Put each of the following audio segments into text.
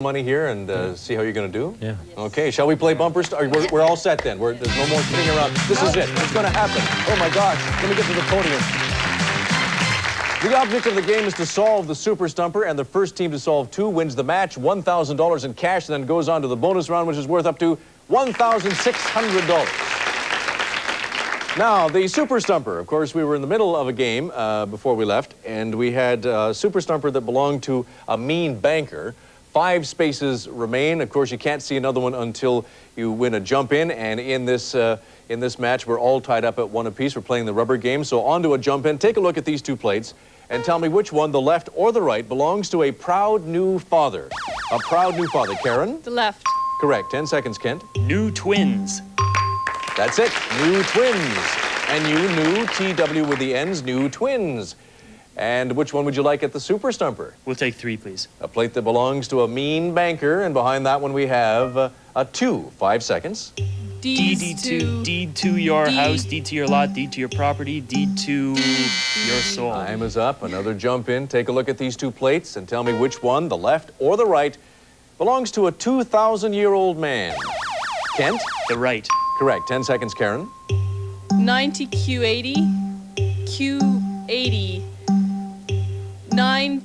money here and see how you're going to do? Yeah. Okay, shall we play bumper star? We're all set then. There's no more kidding around. This is it. It's going to happen. Oh my gosh. Let me get to the podium. The object of the game is to solve the Super Stumper, and the first team to solve two wins the match, $1,000 in cash, and then goes on to the bonus round, which is worth up to $1,600. Now, the Super Stumper, of course, we were in the middle of a game before we left, and we had a Super Stumper that belonged to a mean banker. 5 spaces remain. Of course, you can't see another one until you win a jump in, and in this match, we're all tied up at 1 apiece. We're playing the rubber game, so on to a jump in. Take a look at these 2 plates and tell me which one, the left or the right, belongs to a proud new father. A proud new father. Karen? The left. Correct. 10 seconds, Kent. New twins. That's it. New twins. And you knew TW with the ends, new twins. And which one would you like at the Super Stumper? We'll take 3, please. A plate that belongs to a mean banker, and behind that one we have a 2. 5 seconds. Deed to your house, deed to your lot, deed to your property, deed to your soul. Time is up. Another jump in. Take a look at these 2 plates and tell me which one, the left or the right, belongs to a 2,000-year-old man. Kent? The right. Correct. 10 seconds, Karen. 90Q80, Q80, 9TQ,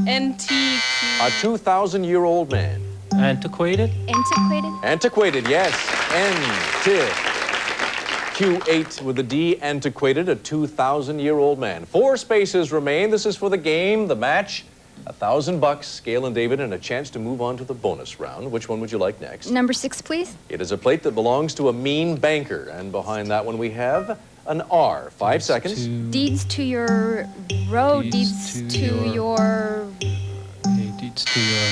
NTQ. A 2,000-year-old man. Antiquated? Antiquated? Antiquated, yes. Q8 with a D, antiquated, a 2,000-year-old man. 4 spaces remain. This is for the game, the match. $1,000, Gail and David, and a chance to move on to the bonus round. Which one would you like next? Number 6, please. It is a plate that belongs to a mean banker, and behind that one we have an R. 5 seconds. Deeds to your road, deeds to your... Deeds to your...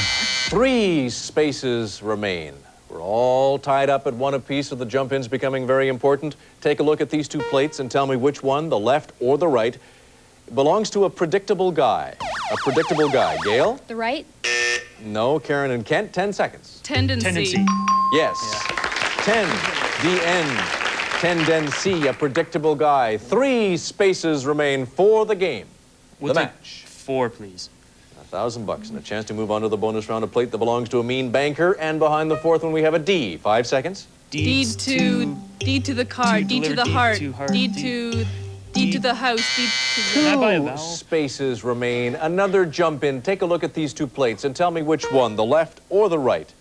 3 spaces remain. We're all tied up at 1 apiece, so the jump-in's becoming very important. Take a look at these 2 plates and tell me which one, the left or the right, belongs to a predictable guy. A predictable guy. Gail? The right? No. Karen and Kent, 10 seconds. Tendency. Yes. Yeah. 10, DN, tendency, a predictable guy. 3 spaces remain for the game. We'll the take match. 4, please. $1,000 and a chance to move on to the bonus round. A plate that belongs to a mean banker, and behind the 4th one we have a D. 5 seconds. Deed to the car, deed to the heart, deed to the house, deed to the... 2 spaces remain. Another jump in. Take a look at these 2 plates and tell me which one, the left or the right,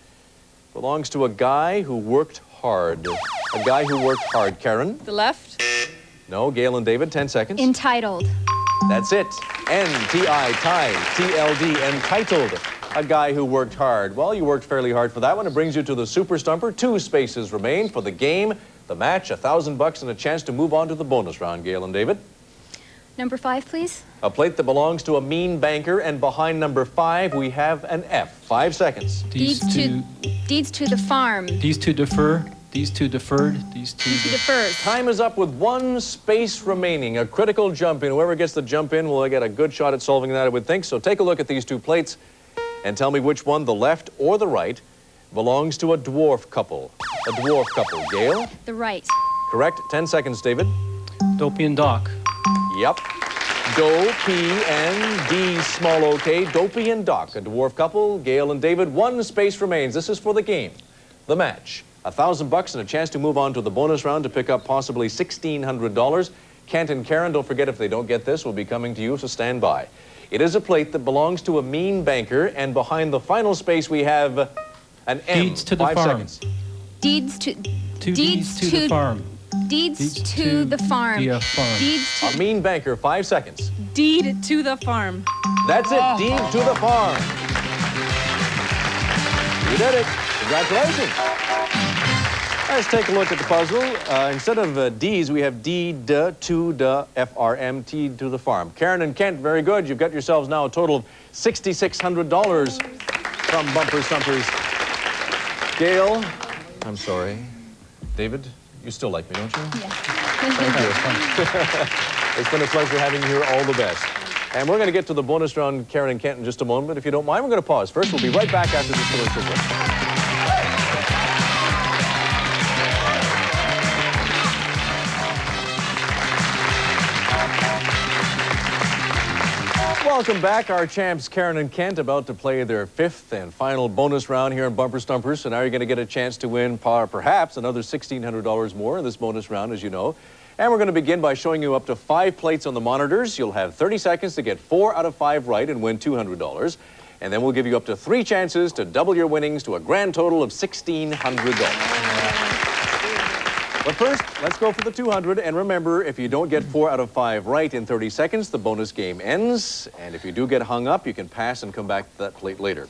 belongs to a guy who worked hard. A guy who worked hard. Karen? The left. No. Gail and David, 10 seconds. Entitled. That's it. N-T-I, tied, T-L-D, entitled. A guy who worked hard. Well, you worked fairly hard for that one. It brings you to the Super Stumper. 2 spaces remain for the game, the match, $1,000, and a chance to move on to the bonus round. Gail and David. Number 5, please. A plate that belongs to a mean banker, and behind number 5 we have an F. 5 seconds. Deeds to the farm. Deeds to defer. Deeds to deferred. Deeds to deferred. Time is up with 1 space remaining. A critical jump in. Whoever gets the jump in will get a good shot at solving that, I would think. So take a look at these 2 plates and tell me which one, the left or the right, belongs to a dwarf couple. A dwarf couple. Gail? The right. Correct. 10 seconds, David. Dopey and Doc. Yep. Do, P, and D, small OK. Dopey and Doc, a dwarf couple. Gail and David. 1 space remains. This is for the game, the match. $1,000 and a chance to move on to the bonus round to pick up possibly $1,600. Kent and Karen, don't forget, if they don't get this, we'll be coming to you, so stand by. It is a plate that belongs to a mean banker, and behind the final space we have an M. Deeds to the 5 farm. seconds. Deeds to the farm. Deeds to the farm. The farm. Deeds to... A mean banker, 5 seconds. Deed to the farm. That's it, deed to the farm. You did it. Congratulations. Let's take a look at the puzzle. Instead of D's, we have deed to the F-R-M-T to the farm. Karen and Kent, very good. You've got yourselves now a total of $6,600 from Bumper Stumpers. Gail, I'm sorry. David, you still like me, don't you? Yes. Thank you. It's been a pleasure having you here. All the best. And we're going to get to the bonus round, Karen and Kent, in just a moment. But if you don't mind, we're going to pause. First, we'll be right back after this commercial break. Welcome back. Our champs, Karen and Kent, about to play their fifth and final bonus round here in Bumper Stumpers. So now you're going to get a chance to win perhaps another $1,600 more in this bonus round, as you know. And we're going to begin by showing you up to 5 plates on the monitors. You'll have 30 seconds to get 4 out of 5 right and win $200. And then we'll give you up to 3 chances to double your winnings to a grand total of $1,600. But first, let's go for the 200. And remember, if you don't get 4 out of 5 right in 30 seconds, the bonus game ends. And if you do get hung up, you can pass and come back to that plate later.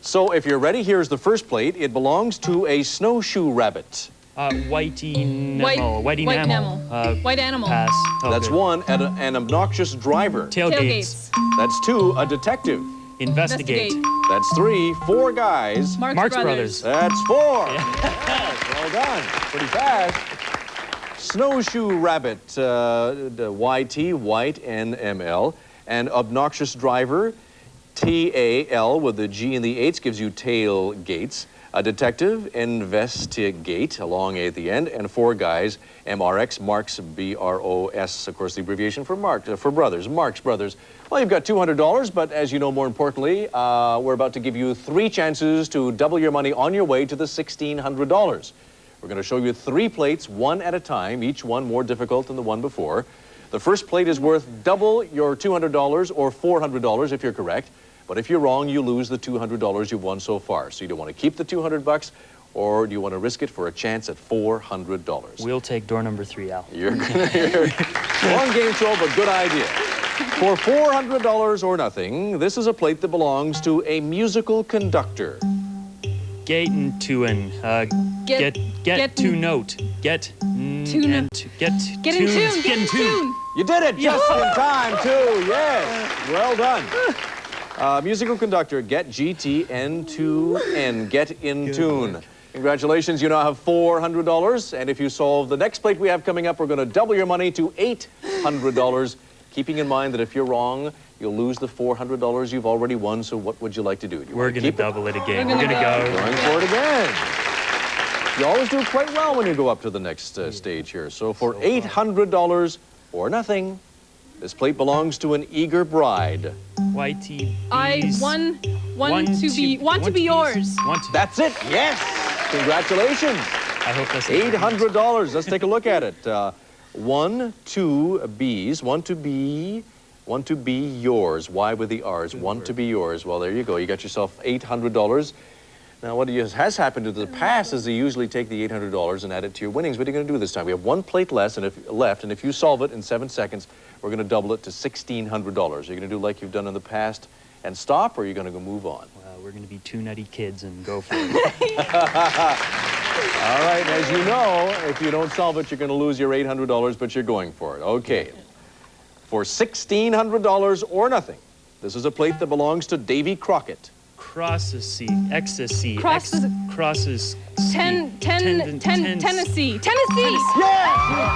So if you're ready, here's the first plate. It belongs to a snowshoe rabbit. Whitey enamel. White enamel. White animal. Pass. Oh, That's good. 1, an obnoxious driver. Tailgates. That's 2, a detective. Investigate. That's 3, 4 guys. Marx Brothers. That's 4. Yes, well done. Pretty fast. Snowshoe rabbit, YT, white, NML. And obnoxious driver, TAL with the G and the H gives you tailgates. A detective, investigate, along A at the end. And 4 guys, MRX, Marx, BROS, of course, the abbreviation for brothers, Marx Brothers. Well, you've got $200, but as you know, more importantly, we're about to give you 3 chances to double your money on your way to the $1,600. We're going to show you 3 plates, 1 at a time, each one more difficult than the one before. The first plate is worth double your $200 or $400 if you're correct. But if you're wrong, you lose the $200 you've won so far. So you don't want to keep the $200, or do you want to risk it for a chance at $400? We'll take door number 3, Al. You're gonna hear long game show, but good idea. For $400 or nothing, this is a plate that belongs to a musical conductor. Gate and tune. Get to note. Get in tune. Get in tune. You did it just in time, too. Yes. Well done. Musical conductor, get GTN2N, get in tune. Congratulations, you now have $400. And if you solve the next plate we have coming up, we're going to double your money to $800. Keeping in mind that if you're wrong, you'll lose the $400 you've already won. So what would you like to do? We're going to double it again. We're going to go. Going for it again. You always do quite well when you go up to the next stage here. So for $800 or nothing, this plate belongs to an eager bride. YT. I want to be yours. That's it. Yes. Congratulations. I hope that's $800. Let's take a look at it. 1, 2 B's. Want to be yours. Y with the R's. Want to be yours. Well, there you go. You got yourself $800. Now, what has happened in the past is they usually take the $800 and add it to your winnings. What are you going to do this time? We have 1 plate left, and if you solve it in 7 seconds, we're going to double it to $1,600. Are you going to do like you've done in the past and stop, or are you going to go move on? We're going to be 2 nutty kids and go for it. All right, as you know, if you don't solve it, you're going to lose your $800, but you're going for it. Okay. For $1,600 or nothing, this is a plate that belongs to Davy Crockett. Ecstasy. Tennessee. Yes, you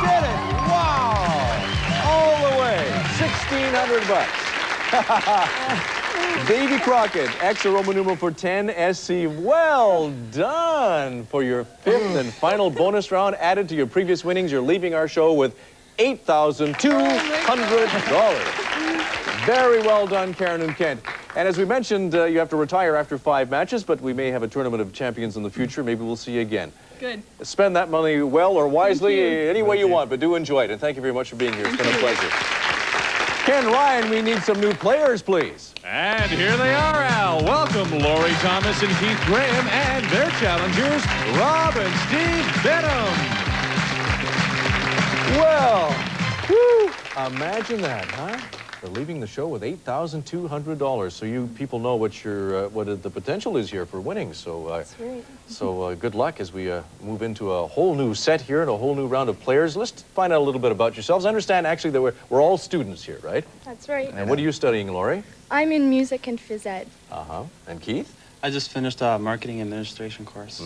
did it! Wow! All the way, $1,600. Davy Crockett, extra Roman numeral for 10SC. Well done for your 5th and final bonus round added to your previous winnings. You're leaving our show with $8,200. Very well done, Karen and Kent. And as we mentioned, you have to retire after 5 matches, but we may have a tournament of champions in the future. Maybe we'll see you again. Good. Spend that money well or wisely, any way you want, but do enjoy it. And thank you very much for being here. It's been a pleasure. Ken, Ryan, we need some new players, please. And here they are, Al. Welcome, Lori Thomas and Keith Graham, and their challengers, Rob and Steve Benham. Well, whew, imagine that, huh? They're leaving the show with $8,200. So you people know what the potential is here for winning. So, That's right. So good luck as we move into a whole new set here and a whole new round of players. Let's find out a little bit about yourselves. I understand actually that we're all students here, right? That's right. And what are you studying, Lori? I'm in music and phys ed. And Keith? I just finished a marketing administration course.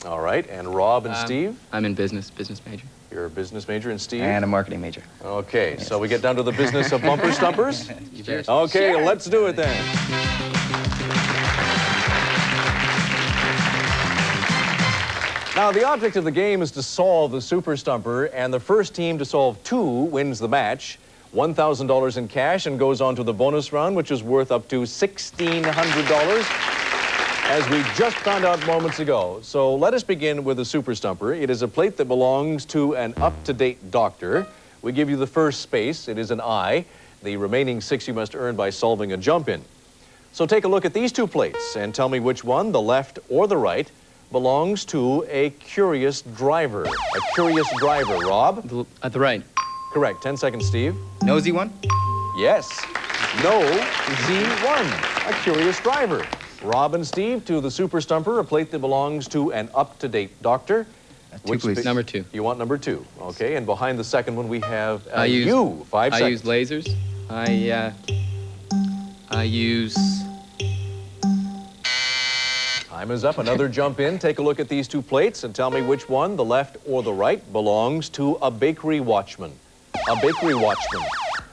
All right. And Rob and Steve? I'm in business major. You're a business major, and Steve? And a marketing major. Okay, so we get down to the business of bumper stumpers? bet. Okay, Sure. let's do it then. Now, the object of the game is to solve the super stumper, and the first team to solve 2 wins the match. $1,000 in cash and goes on to the bonus round, which is worth up to $1,600, as we just found out moments ago. So let us begin with the Super Stumper. It is a plate that belongs to an up-to-date doctor. We give you the first space. It is an I. The remaining 6 you must earn by solving a jump-in. So take a look at these two plates and tell me which one, the left or the right, belongs to a curious driver. A curious driver. Rob? At the right. Correct. 10 seconds, Steve. Nosy one? Yes. No, Z1. A curious driver. Rob and Steve to the Super Stumper, a plate that belongs to an up-to-date doctor. Two, please. Number 2. You want number 2. Okay, and behind the second one we have use, you. 5 seconds. I use lasers. I use... Time is up. Another jump in. Take a look at these two plates and tell me which one, the left or the right, belongs to a bakery watchman. A bakery watchman.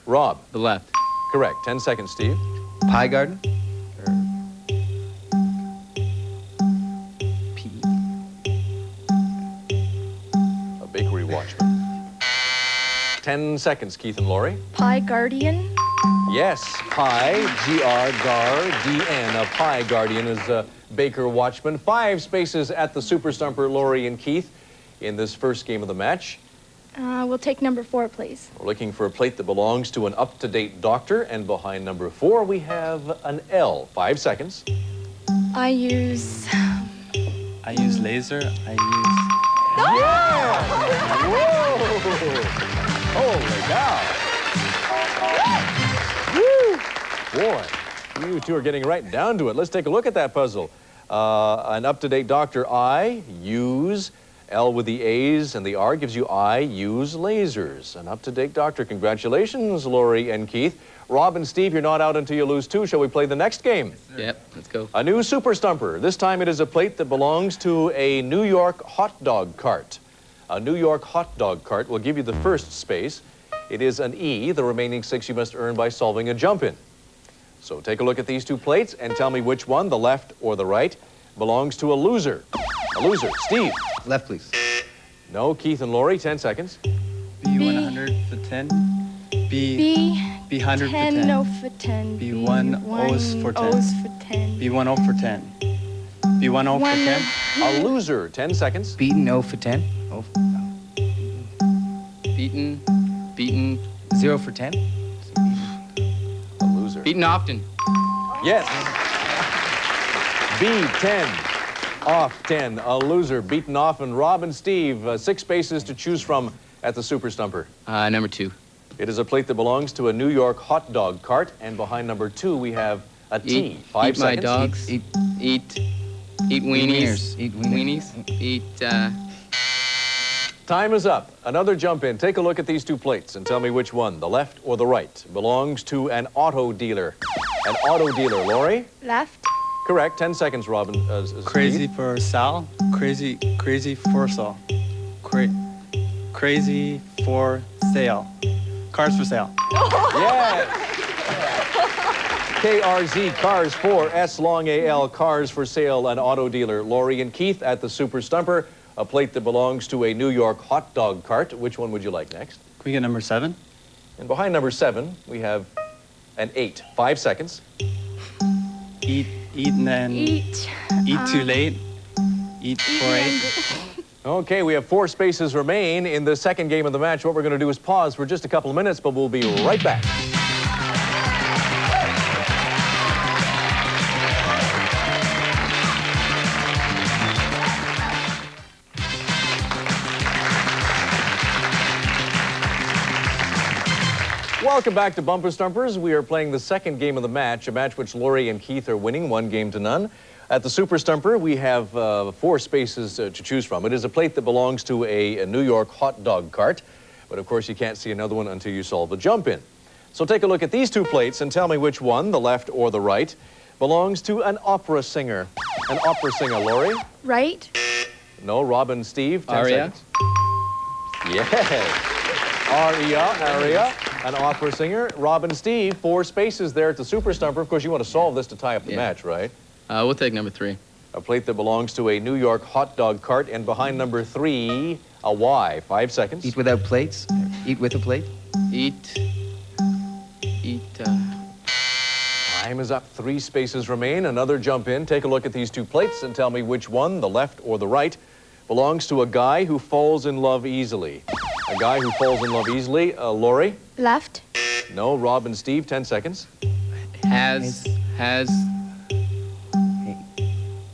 Rob? The left. Correct. 10 seconds, Steve. Pie garden? A bakery watchman. 10 seconds, Keith and Laurie. Pie guardian? Yes, pie, G-R-D-N. A pie guardian is a baker watchman. 5 spaces at the Super Stumper, Laurie and Keith, in this first game of the match. We'll take number 4, please. We're looking for a plate that belongs to an up-to-date doctor, and behind number 4 we have an L. 5 seconds. I use laser. I Yeah! Whoa! Holy cow! Woo! Boy, you two are getting right down to it. Let's take a look at that puzzle. An up-to-date doctor, I use. L with the A's and the R gives you I use lasers. An up-to-date doctor. Congratulations, Laurie and Keith. Rob and Steve, you're not out until you lose 2. Shall we play the next game? Yep, let's go. A new Super Stumper. This time it is a plate that belongs to a New York hot dog cart. A New York hot dog cart will give you the first space. It is an E. The remaining 6 you must earn by solving a jump-in. So take a look at these two plates and tell me which one, the left or the right, belongs to a loser. A loser. Steve? Left, please. No. Keith and Laurie, 10 seconds. B 100 for 10. B 100 for 10 10. no for 10. B 1 O's for 10. O's for 10. B 10 for 10. B 10 for 10. A loser. 10 seconds. Beaten 0 for 10. Oh. Beaten 0 for 10. A loser. Beaten often. Yes. B10. Off 10. A loser. Beaten off. And Rob and Steve, 6 spaces to choose from at the Super Stumper. Number 2. It is a plate that belongs to a New York hot dog cart. And behind number 2, we have a T. 5 eat my seconds. dogs. Eat weenies. Eat weenies. Eat, Time is up. Another jump in. Take a look at these two plates and tell me which one, the left or the right, belongs to an auto dealer. An auto dealer. Laurie? Left. Correct. 10 seconds, Robin. Crazy Steve. for Sal. Crazy for Sal. Crazy for sale. Cars for sale. Yes. KRZ, Cars for S long AL, Cars for Sale, an auto dealer. Laurie and Keith at the Super Stumper, a plate that belongs to a New York hot dog cart. Which one would you like next? Can we get number 7? And behind number 7, we have an 8. 5 seconds. Eat and then Eat. too late. Eat for 8. Okay, we have 4 spaces remain in the second game of the match. What we're going to do is pause for just a couple of minutes, but we'll be right back. Welcome back to Bumper Stumpers. We are playing the second game of the match, a match which Laurie and Keith are winning 1 game to none. At the Super Stumper, we have 4 spaces to choose from. It is a plate that belongs to a New York hot dog cart, but of course you can't see another one until you solve the jump-in. So take a look at these 2 plates and tell me which one, the left or the right, belongs to an opera singer. An opera singer. Laurie? Right. No. Robin and Steve, 10 Aria. seconds. Yes. Aria, an opera singer. Rob and Steve, 4 spaces there at the Super Stumper. Of course, you want to solve this to tie up the match, right? We'll take number 3. A plate that belongs to a New York hot dog cart, and behind number 3, a Y. 5 seconds. Eat without plates? Eat with a plate? Eat Time is up. 3 spaces remain. Another jump in. Take a look at these 2 plates and tell me which one, the left or the right, belongs to a guy who falls in love easily. A guy who falls in love easily. Lori? Left. No. Rob and Steve, 10 seconds. Has.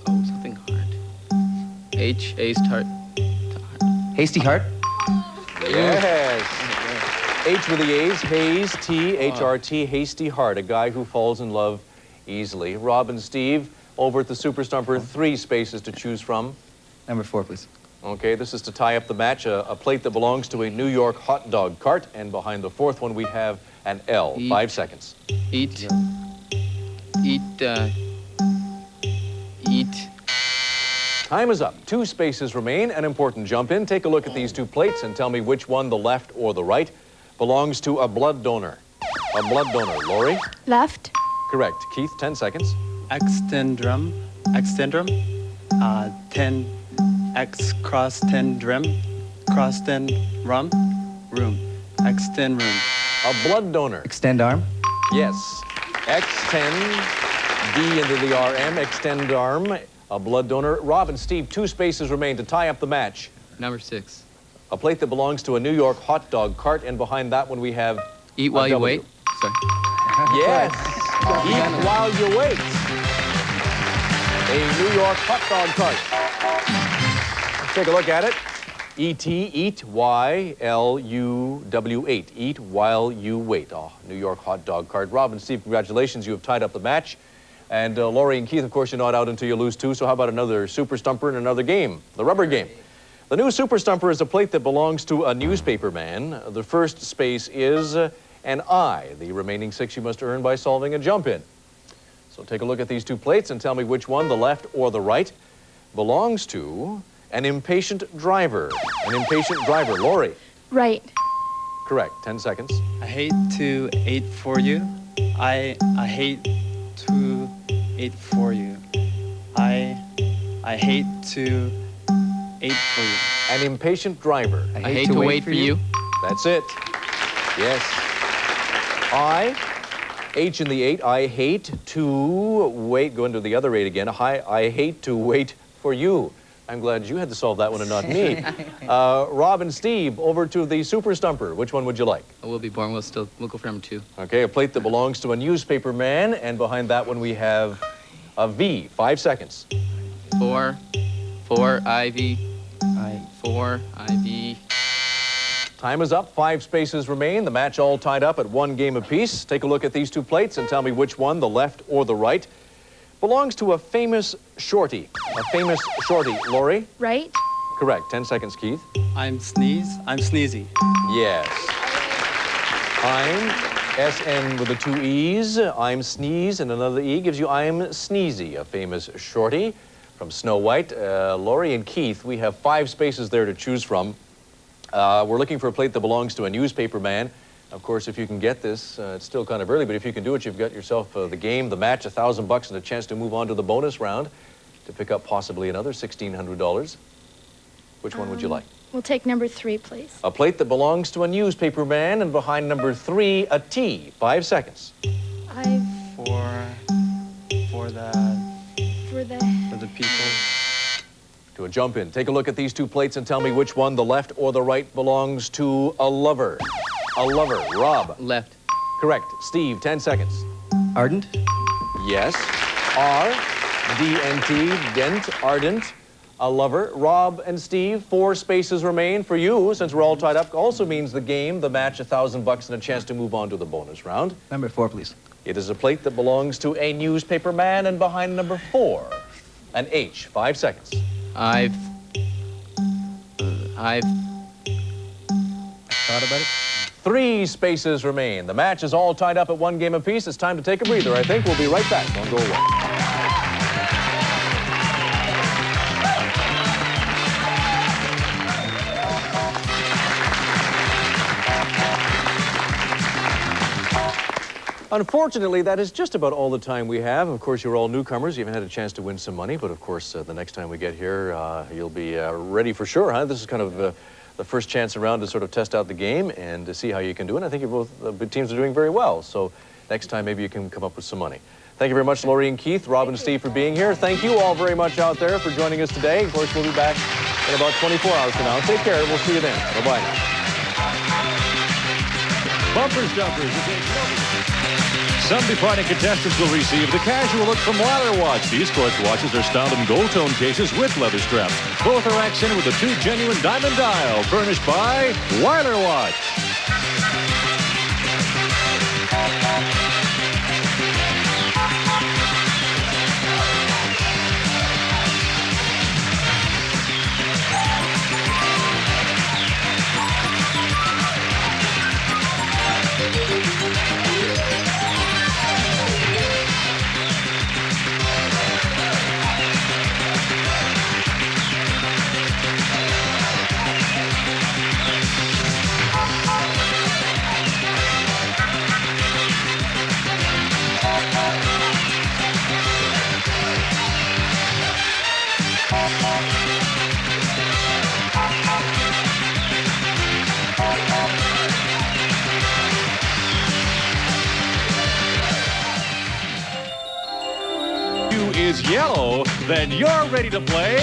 Oh, something hard. Ace, heart. Hasty heart. Yes. H with the A's, Hayes, T-H-R-T, hasty heart, a guy who falls in love easily. Rob and Steve, over at the Super Stumper, 3 spaces to choose from. Number 4, please. Okay, this is to tie up the match, a plate that belongs to a New York hot dog cart, and behind the 4th one we have an L. Eat. 5 seconds. Eat. Time is up. 2 spaces remain. An important jump in. Take a look at these 2 plates and tell me which one, the left or the right, belongs to a blood donor. A blood donor. Lori? Left. Correct. Keith, 10 seconds. Extendrum. 10 X cross 10 drum. Cross 10 room. Extend room. A blood donor. Extend arm. Yes. X10, D into the RM, extend arm, a blood donor. Rob and Steve, 2 spaces remain to tie up the match. Number 6. A plate that belongs to a New York hot dog cart, and behind that one we have Eat while a you W. wait. Sorry. Yes. Eat while you wait. A New York hot dog cart. Let's take a look at it. E-T, eat, Y-L-U-W-8. Eat while you wait. Oh, New York hot dog cart. Rob and Steve, congratulations. You have tied up the match. And Lori and Keith, of course, you're not out until you lose 2. So how about another Super Stumper and another game, the rubber game. The new Super Stumper is a plate that belongs to a newspaper man. The first space is an I. The remaining 6 you must earn by solving a jump in. So take a look at these 2 plates and tell me which one, the left or the right, belongs to an impatient driver. An impatient driver. Lori? Right. Correct. 10 seconds. I hate to eat for you. I hate to eat for you. I hate to eat for you. An impatient driver. I hate to wait for you. That's it. Yes. I, H in the 8, I hate to wait. Go into the other 8 again. I hate to wait for you. I'm glad you had to solve that one and not me. Rob and Steve, over to the Super Stumper. Which one would you like? We'll be born. We'll go for number 2. Okay, a plate that belongs to a newspaper man, and behind that one we have a V. 5 seconds. 4, IV. 4, IV. Time is up. 5 spaces remain. The match all tied up at 1 game apiece. Take a look at these 2 plates and tell me which one, the left or the right, belongs to a famous shorty. A famous shorty. Lori? Right. Correct. 10 seconds, Keith. I'm sneezy. Yes. I'm, S-N with the 2 E's. I'm sneeze, and another E gives you I'm sneezy, a famous shorty from Snow White. Lori and Keith, we have 5 spaces there to choose from. We're looking for a plate that belongs to a newspaper man. Of course, if you can get this, it's still kind of early, but if you can do it, you've got yourself the game, the match, $1,000, and a chance to move on to the bonus round to pick up possibly another $1,600. Which one would you like? We'll take number 3, please. A plate that belongs to a newspaper man, and behind number 3, a T. 5 seconds. For the people. To a jump in. Take a look at these 2 plates and tell me which one, the left or the right, belongs to a lover. A lover. Rob? Left. Correct. Steve, 10 seconds. Ardent. Yes. R, D-N-T, dent, ardent, a lover. Rob and Steve, 4 spaces remain for you, since we're all tied up. Also means the game, the match, $1,000, and a chance to move on to the bonus round. Number 4, please. It is a plate that belongs to a newspaper man, and behind number 4, an H. 5 seconds. I've thought about it. 3 spaces remain. The match is all tied up at 1 game apiece. It's time to take a breather, I think. We'll be right back. Don't go away. Unfortunately, that is just about all the time we have. Of course, you're all newcomers. You haven't had a chance to win some money, but of course, the next time we get here, you'll be ready for sure, huh? This is kind of the first chance around to sort of test out the game and to see how you can do it. I think you're both, the teams are doing very well. So next time, maybe you can come up with some money. Thank you very much, Lori and Keith, Rob and Steve, for being here. Thank you all very much out there for joining us today. Of course, we'll be back in about 24 hours from now. Take care. We'll see you then. Bye-bye. Bumper Stumpers. Some departing contestants will receive the casual look from Weiler Watch. These quartz watches are styled in gold tone cases with leather straps. Both are accented with a 2 genuine diamond dial, furnished by Weiler Watch. Is yellow, then you're ready to play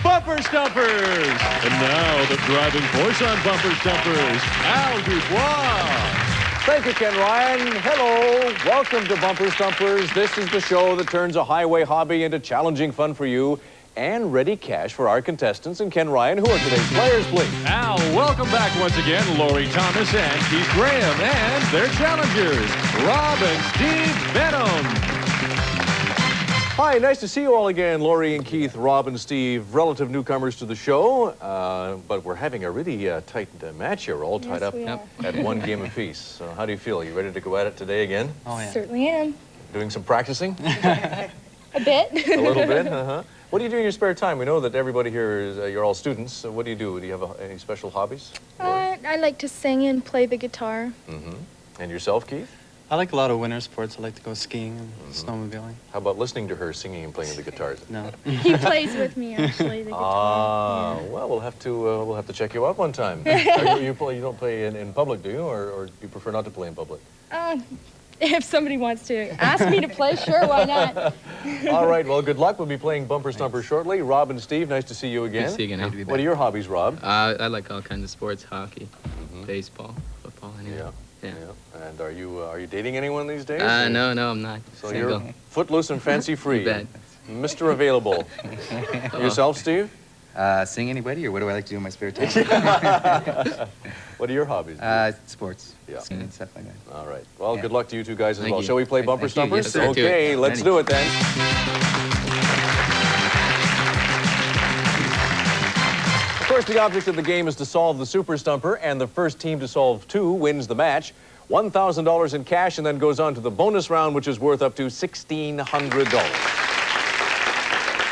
Bumper Stumpers. And now the driving force on Bumper Stumpers, Al Dubois. Thank you, Ken Ryan. Hello. Welcome to Bumper Stumpers. This is the show that turns a highway hobby into challenging fun for you and ready cash for our contestants. And Ken Ryan, who are today's players, please? Al, welcome back once again, Lori Thomas and Keith Graham, and their challengers, Rob and Steve Benham. Hi, nice to see you all again, Lori and Keith, Rob and Steve, relative newcomers to the show. But we're having a really tight match here. We're all tied up at one game apiece. So how do you feel? Are you ready to go at it today again? Oh, yeah. Certainly am. Doing some practicing? A bit. A little bit? Uh-huh. What do you do in your spare time? We know that everybody here is, you're all students. So what do? Do you have any special hobbies? I like to sing and play the guitar. Mm-hmm. And yourself, Keith? I like a lot of winter sports. I like to go skiing and snowmobiling. How about listening to her singing and playing the guitar? No. He plays with me, actually, the guitar. Well, we'll have to check you out one time. You don't play in public, do you, or you prefer not to play in public? If somebody wants to ask me to play, sure, why not? All right, well, good luck. We'll be playing Bumper Stumper shortly. Rob and Steve, nice to see you again. Good to see you again, Al. What are your hobbies, Rob? I like all kinds of sports, hockey, baseball, football, anything. Yeah. Yeah. And are you dating anyone these days? No, I'm not. So Single. you're footloose and fancy-free. You bet. Mr. Available. Yourself, Steve? Sing anybody, or what do I like to do in my spare time? What are your hobbies? Sports. Yeah. Singing and stuff like that. All right. Well, Yeah. good luck to you two guys as Thank well. you. Shall we play Bumper Thank you. Stumpers? Yes, sir. Okay, let's Ready. do it then. Of course, the object of the game is to solve the Super Stumper, and the first team to solve 2 wins the match. $1,000 in cash, and then goes on to the bonus round, which is worth up to $1,600.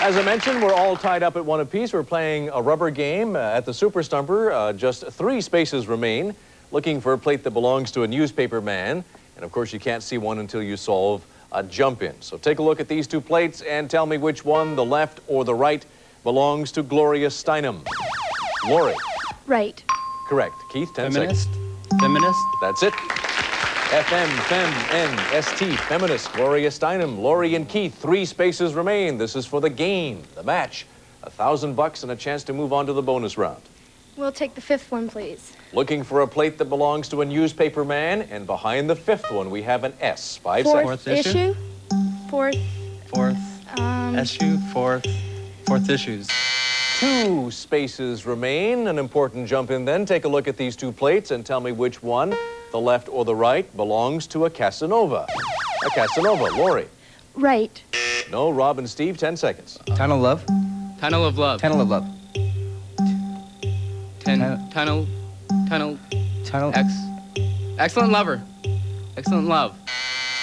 As I mentioned, we're all tied up at one apiece. We're playing a rubber game at the Super Stumper. Just 3 spaces remain, looking for a plate that belongs to a newspaper man. And of course, you can't see one until you solve a jump in. So take a look at these 2 plates and tell me which one, the left or the right, belongs to Gloria Steinem. Lori. Right. Correct. Keith, 10 Feminist? seconds. Feminist? That's it. FM, Fem, N, S, T, feminist, Gloria Steinem. Lori and Keith, 3 spaces remain. This is for the game, the match. $1,000 and a chance to move on to the bonus round. We'll take the 5th one, please. Looking for a plate that belongs to a newspaper man, and behind the 5th one, we have an S. 5 Fourth seconds. Fourth issue? Fourth. Fourth issue? Fourth issues. 2 spaces remain. An important jump in then. Take a look at these 2 plates and tell me which one, the left or the right, belongs to a Casanova. A Casanova. Lori. Right. No, Rob and Steve, 10 seconds. Tunnel of Love. Tunnel of love. Tunnel of Love. Tunnel. Tunnel. Excellent lover. Excellent love.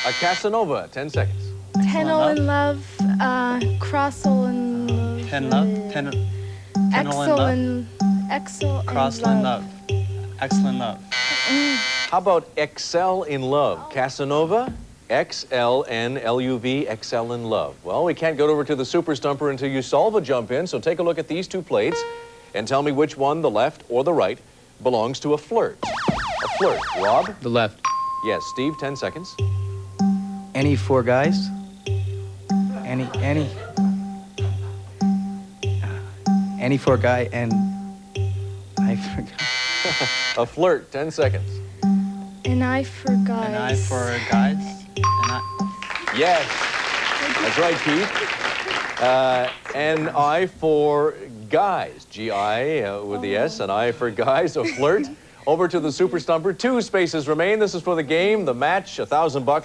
A Casanova, 10 seconds. Tenel in love. Crossel in love. Ten love? Tenel in Exel love? in Exel in Crossland love. love. Excellent love. How about Excel in Love? Casanova, X-L-N-L-U-V, Excel in Love. Well, we can't go over to the Super Stumper until you solve a jump in, so take a look at these 2 plates and tell me which one, the left or the right, belongs to a flirt. A flirt. Rob? The left. Yes. Steve, 10 seconds. Any 4 guys? Any for a guy, and I forgot. A flirt, 10 seconds. An eye for guys. An eye for guys. Yes, that's right, Keith. An eye for guys, G-I with the S, an eye for guys, a flirt. Over to the Super Stumper. 2 spaces remain. This is for the game, the match, $1,000.